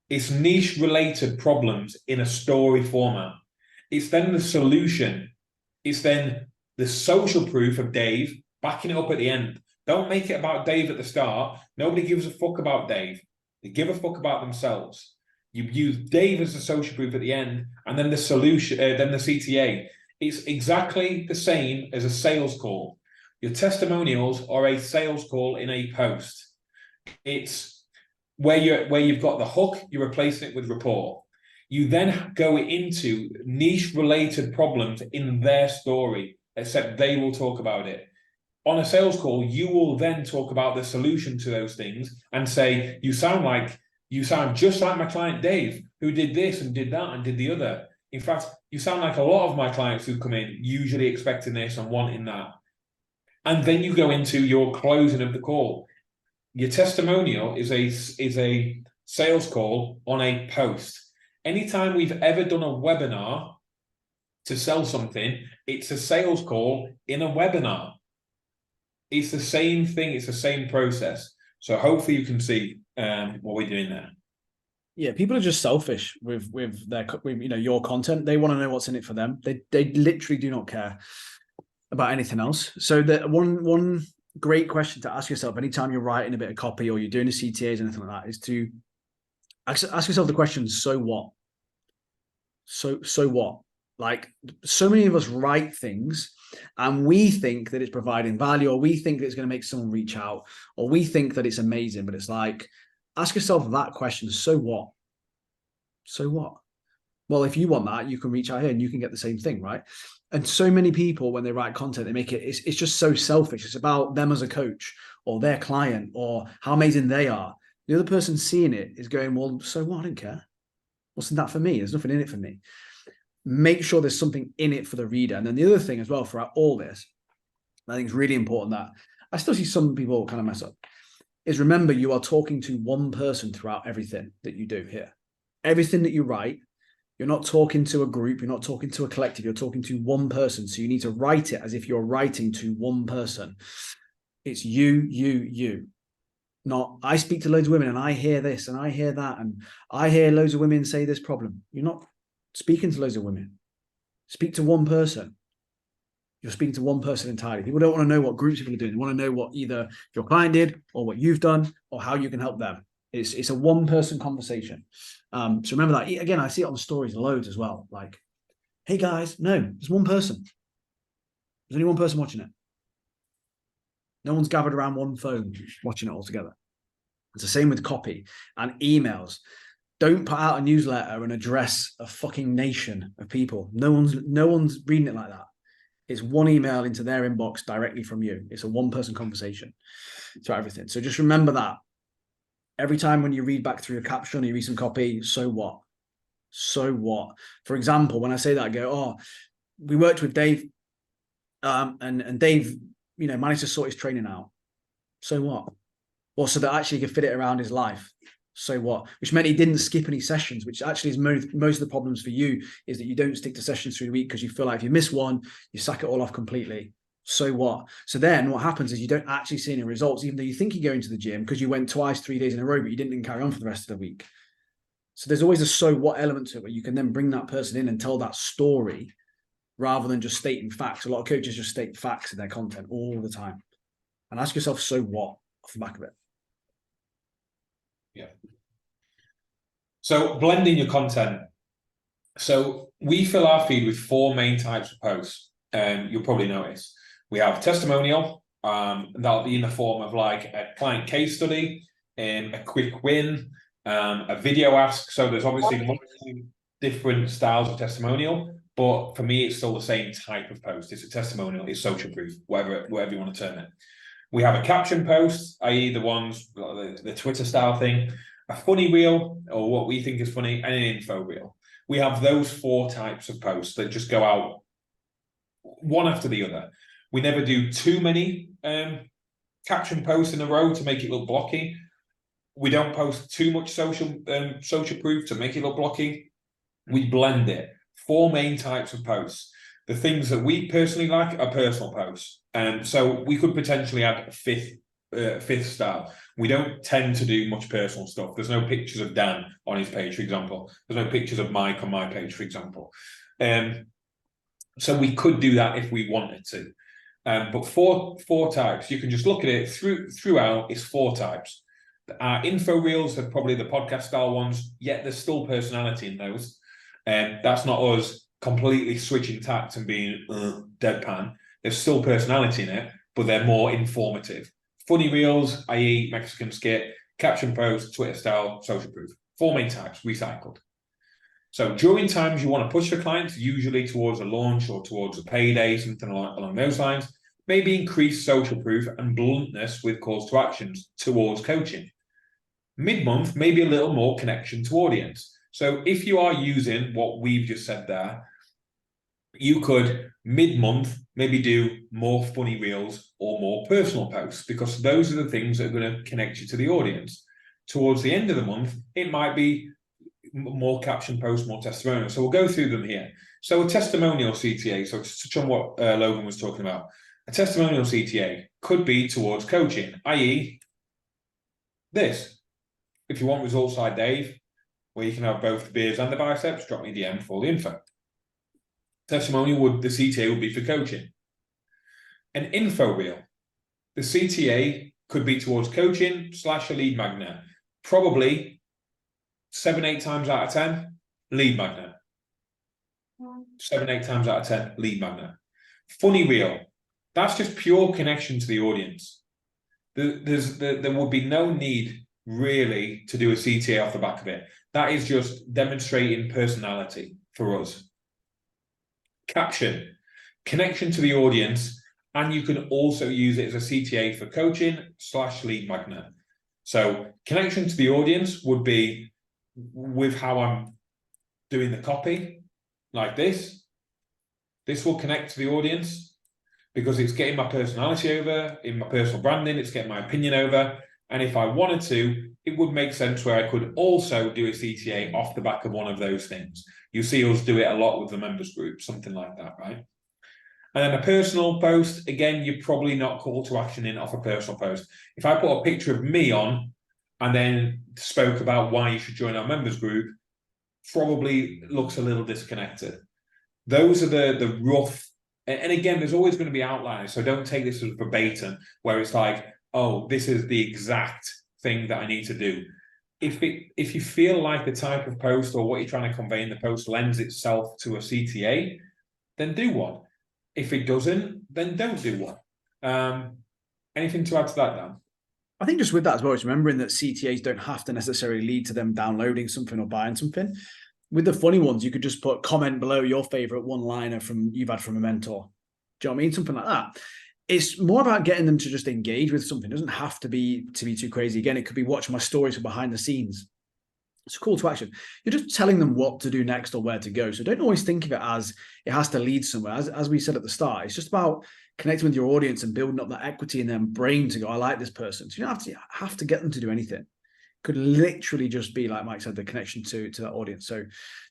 It's niche related problems in a story format. It's then the solution. It's then the social proof of Dave backing it up at the end. Don't make it about Dave at the start. Nobody gives a fuck about Dave. They give a fuck about themselves. You use Dave as the social proof at the end, and then the solution, then the CTA. It's exactly the same as a sales call. Your testimonials are a sales call in a post. It's where you've got the hook, you're replacing it with rapport. You then go into niche related problems in their story, except they will talk about it. On a sales call, you will then talk about the solution to those things and say, you sound just like my client Dave, who did this and did that and did the other. In fact, you sound like a lot of my clients who come in, usually expecting this and wanting that. And then you go into your closing of the call. Your testimonial is a sales call on a post. Anytime we've ever done a webinar to sell something, it's a sales call in a webinar. It's the same thing. It's the same process. So hopefully you can see what we're doing there. Yeah, people are just selfish with your content. They want to know what's in it for them. They literally do not care about anything else. So the one great question to ask yourself anytime you're writing a bit of copy or you're doing a CTAs or anything like that is to ask yourself the question, so what? So what? Like, so many of us write things and we think that it's providing value, or we think that it's going to make someone reach out, or we think that it's amazing, but it's like, ask yourself that question, so what? So what? Well, if you want that, you can reach out here and you can get the same thing, right? And so many people, when they write content, they make it's just so selfish. It's about them as a coach or their client or how amazing they are. The other person seeing it is going, well, so what? I don't care. What's in that for me? There's nothing in it for me. Make sure there's something in it for the reader. And then the other thing as well, throughout all this, I think it's really important that I still see some people kind of mess up, is remember you are talking to one person throughout everything that you do here. Everything that you write, you're not talking to a group, you're not talking to a collective, you're talking to one person. So you need to write it as if you're writing to one person. It's you. Not, I speak to loads of women and I hear this and I hear that and I hear loads of women say this problem. You're not speaking to loads of women. Speak to one person. You're speaking to one person entirely. People don't want to know what groups people are doing. They want to know what either your client did or what you've done or how you can help them. It's a one-person conversation. So remember that. Again, I see it on stories loads as well. Like, hey guys, no, there's one person. There's only one person watching it. No one's gathered around one phone watching it all together. It's the same with copy and emails. Don't put out a newsletter and address a fucking nation of people. No one's reading it like that. It's one email into their inbox directly from you. It's a one-person conversation to everything. So just remember that. Every time when you read back through a caption or you read some copy, so what? So what? For example, when I say that, I go, oh, we worked with Dave and Dave, managed to sort his training out. So what? Well, so that actually he could fit it around his life. So what? Which meant he didn't skip any sessions, which actually is most of the problems for you is that you don't stick to sessions through the week because you feel like if you miss one, you sack it all off completely. So what? So then what happens is you don't actually see any results, even though you think you're going to the gym because you went twice, 3 days in a row, but you didn't carry on for the rest of the week. So there's always a so what element to it where you can then bring that person in and tell that story rather than just stating facts. A lot of coaches just state facts in their content all the time. And ask yourself, so what, off the back of it. Yeah. So blending your content. So we fill our feed with 4 main types of posts. You'll probably notice. We have testimonial, and that'll be in the form of like a client case study, a quick win, a video ask. So there's obviously multiple different styles of testimonial, but for me, it's still the same type of post. It's a testimonial, it's social proof, whatever you want to term it. We have a caption post, i.e. the ones, the Twitter style thing, a funny reel, or what we think is funny, and an info reel. We have those 4 types of posts that just go out one after the other. We never do too many caption posts in a row to make it look blocky. We don't post too much social proof to make it look blocky. We blend it. 4 main types of posts. The things that we personally like are personal posts. So we could potentially add a fifth style. We don't tend to do much personal stuff. There's no pictures of Dan on his page, for example. There's no pictures of Mike on my page, for example. So we could do that if we wanted to. But four types. You can just look at it throughout. It's 4 types. Our info reels are probably the podcast style ones, yet there's still personality in those. That's not us completely switching tact and being deadpan. There's still personality in it, but they're more informative. Funny reels, i.e. Mexican skit, caption post, Twitter style, social proof. 4 main types, recycled. So during times you want to push your clients, usually towards a launch or towards a payday, something along those lines, maybe increase social proof and bluntness with calls to actions towards coaching. Mid-month, maybe a little more connection to audience. So if you are using what we've just said there, you could mid-month maybe do more funny reels or more personal posts, because those are the things that are going to connect you to the audience. Towards the end of the month, it might be more caption posts, more testimonials. So we'll go through them here. So a testimonial CTA, so to touch on what Logan was talking about, a testimonial CTA could be towards coaching, i.e. this. If you want results like Dave, where you can have both the beers and the biceps, drop me a DM for the info. Testimonial the CTA would be for coaching. An info reel. The CTA could be towards coaching / a lead magnet. Probably 7-8 times out of 10, lead magnet. 7-8 times out of 10, lead magnet. Funny reel. That's just pure connection to the audience. There would be no need really to do a CTA off the back of it. That is just demonstrating personality for us. Caption, connection to the audience, and you can also use it as a CTA for coaching / lead magnet. So connection to the audience would be with how I'm doing the copy, like this. This will connect to the audience because it's getting my personality over, in my personal branding, it's getting my opinion over. And if I wanted to, it would make sense where I could also do a CTA off the back of one of those things. You see us do it a lot with the members group, something like that, right? And then a personal post, again, you're probably not call to action in off a personal post. If I put a picture of me on and then spoke about why you should join our members group, probably looks a little disconnected. Those are the rough, and again, there's always going to be outliers, so don't take this as verbatim, where it's like, oh, this is the exact thing that I need to do. If you feel like the type of post or what you're trying to convey in the post lends itself to a CTA, then do one. If it doesn't, then don't do one. Anything to add to that, Dan? I think just with that as well, it's remembering that CTAs don't have to necessarily lead to them downloading something or buying something. With the funny ones, you could just put comment below your favorite one-liner you've had from a mentor. Do you know what I mean? Something like that. It's more about getting them to just engage with something. It doesn't have to be too crazy. Again, it could be watching my stories from behind the scenes. It's a call to action. You're just telling them what to do next or where to go. So don't always think of it as it has to lead somewhere. As we said at the start, it's just about connecting with your audience and building up that equity in their brain to go, I like this person. So you don't have to get them to do anything. It could literally just be, like Mike said, the connection to that audience. So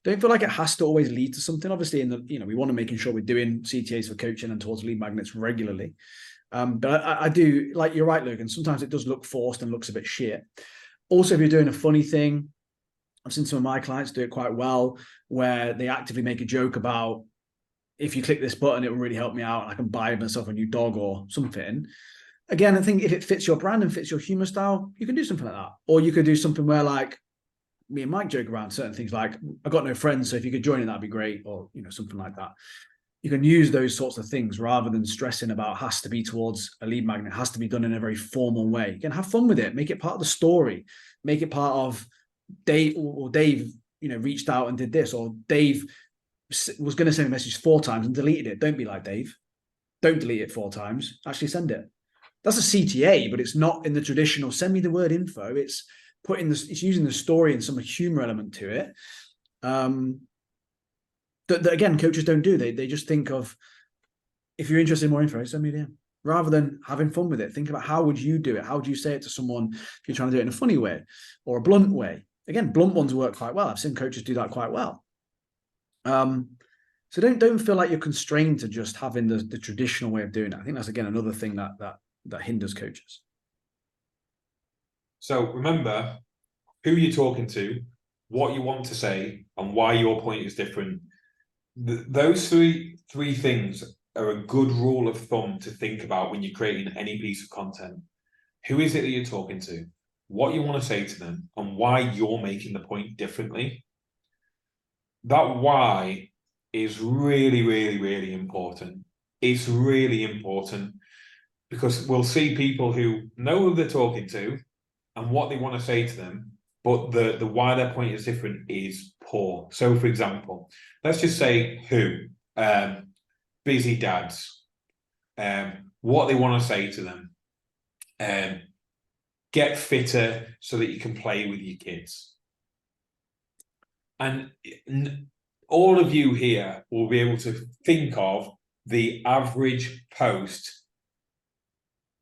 don't feel like it has to always lead to something. Obviously, we want to making sure we're doing CTAs for coaching and towards lead magnets regularly. But I do, like, you're right, Logan. Sometimes it does look forced and looks a bit shit. Also, if you're doing a funny thing, I've seen some of my clients do it quite well, where they actively make a joke about, if you click this button, it will really help me out and I can buy myself a new dog or something. Again, I think if it fits your brand and fits your humor style, you can do something like that. Or you could do something where, like, me and Mike joke around certain things like, I've got no friends, so if you could join it, that'd be great. Or, something like that. You can use those sorts of things rather than stressing about has to be towards a lead magnet, has to be done in a very formal way. You can have fun with it. Make it part of the story. Make it part of Dave, reached out and did this, or Dave was going to send a message 4 times and deleted it. Don't be like Dave. Don't delete it 4 times. Actually send it. That's a CTA, but it's not in the traditional send me the word info. It's it's using the story and some humor element to it. That again, coaches don't do. They just think of, if you're interested in more info, send me the DM. Rather than having fun with it, think about how would you do it? How would you say it to someone if you're trying to do it in a funny way or a blunt way? Again, blunt ones work quite well. I've seen coaches do that quite well. So don't feel like you're constrained to just having the traditional way of doing it. I think that's again another thing that hinders coaches. So remember who you're talking to, what you want to say, and why your point is different. Those three things are a good rule of thumb to think about when you're creating any piece of content. Who is it that you're talking to? What you want to say to them, and why you're making the point differently. That why is really, really, really important. It's really important because we'll see people who know who they're talking to and what they want to say to them, but the why their point is different is poor. So, for example, let's just say who busy dads, what they want to say to them, get fitter so that you can play with your kids. And all of you here will be able to think of the average post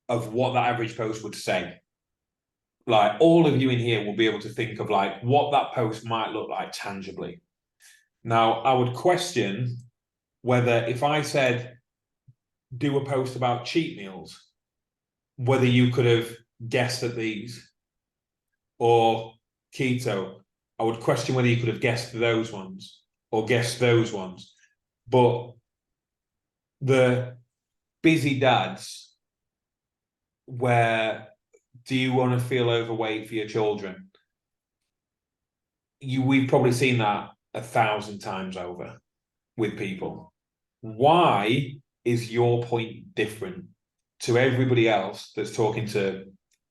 of what that average post would say. Like all of you in here will be able to think of like what that post might look like tangibly. Now, I would question whether if I said do a post about cheat meals, whether you could have guessed at these, or keto. I would question whether you could have guessed those ones or guessed those ones. But the busy dads, where do you want to feel overweight for your children? We've probably seen that 1,000 times over with people. Why is your point different to everybody else that's talking to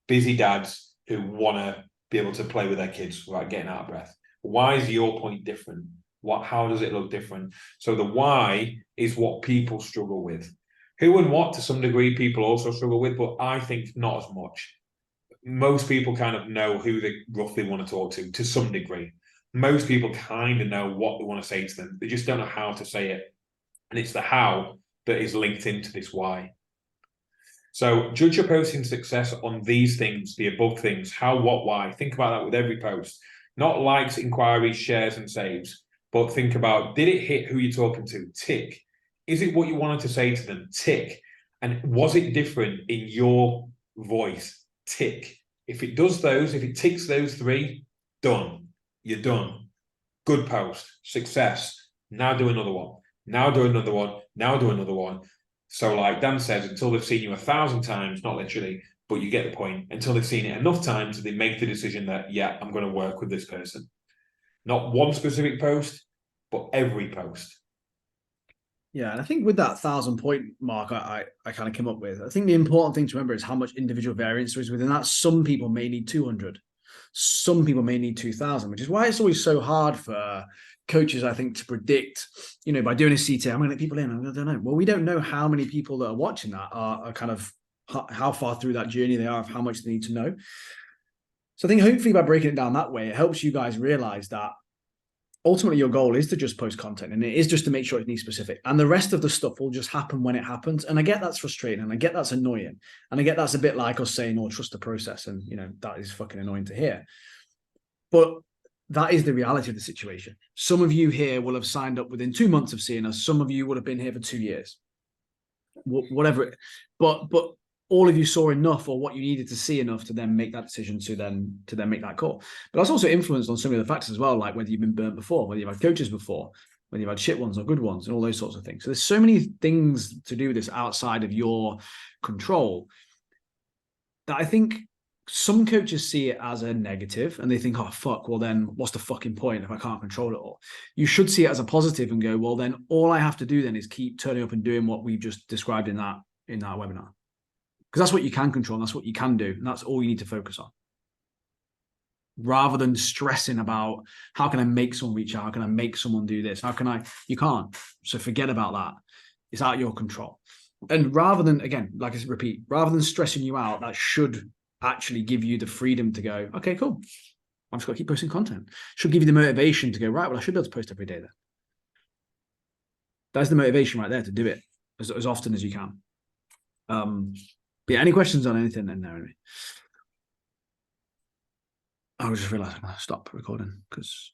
busy dads who want to be able to play with their kids without getting out of breath? Why is your point different? How does it look different? So the why is what people struggle with. Who and what to some degree people also struggle with, but I think not as much. Most people kind of know who they roughly want to talk to some degree. Most people kind of know what they want to say to them. They just don't know how to say it. And it's the how that is linked into this why. So judge your posting success on these things, the above things: how, what, why. Think about that with every post. Not likes, inquiries, shares, and saves, but think about, did it hit who you're talking to? Tick. Is it what you wanted to say to them? Tick. And was it different in your voice? Tick. If it does those, if it ticks those three, done. You're done. Good post. Success. Now do another one. Now do another one. Now do another one. So like Dan says, until they've seen you 1,000 times, not literally, but you get the point, until they've seen it enough times, they make the decision that, yeah, I'm going to work with this person. Not one specific post, but every post. Yeah, and I think with that 1,000 point mark I kind of came up with, I think the important thing to remember is how much individual variance there is within that. Some people may need 200. Some people may need 2,000, which is why it's always so hard for coaches, I think, to predict, by doing a CTA, I'm going to get people in. I don't know. Well, we don't know how many people that are watching that are kind of how far through that journey they are, of how much they need to know. So I think hopefully by breaking it down that way, it helps you guys realize that ultimately your goal is to just post content, and it is just to make sure it's niche specific, and the rest of the stuff will just happen when it happens. And I get that's frustrating, and I get that's annoying, and I get that's a bit like us saying, oh, trust the process, and that is fucking annoying to hear, but that is the reality of the situation. Some of you here will have signed up within 2 months of seeing us. Some of you would have been here for 2 years, whatever. But all of you saw enough, or what you needed to see enough, to then make that decision, to then make that call. But that's also influenced on some of the factors as well, like whether you've been burnt before, whether you've had coaches before, whether you've had shit ones or good ones, and all those sorts of things. So there's so many things to do with this outside of your control that I think some coaches see it as a negative, and they think, oh, fuck, well then what's the fucking point if I can't control it all? You should see it as a positive and go, well, then all I have to do then is keep turning up and doing what we've just described in that webinar. Because that's what you can control, and that's what you can do, and that's all you need to focus on. Rather than stressing about how can I make someone reach out, how can I make someone do this, you can't. So forget about that. It's out of your control. And rather than, again, like I repeat, rather than stressing you out, that should actually give you the freedom to go, okay, cool. I'm just got to keep posting content. Should give you the motivation to go, right, well, I should be able to post every day then. That's the motivation right there to do it as often as you can. But yeah, any questions on anything in there? I just realized I'm going to stop recording because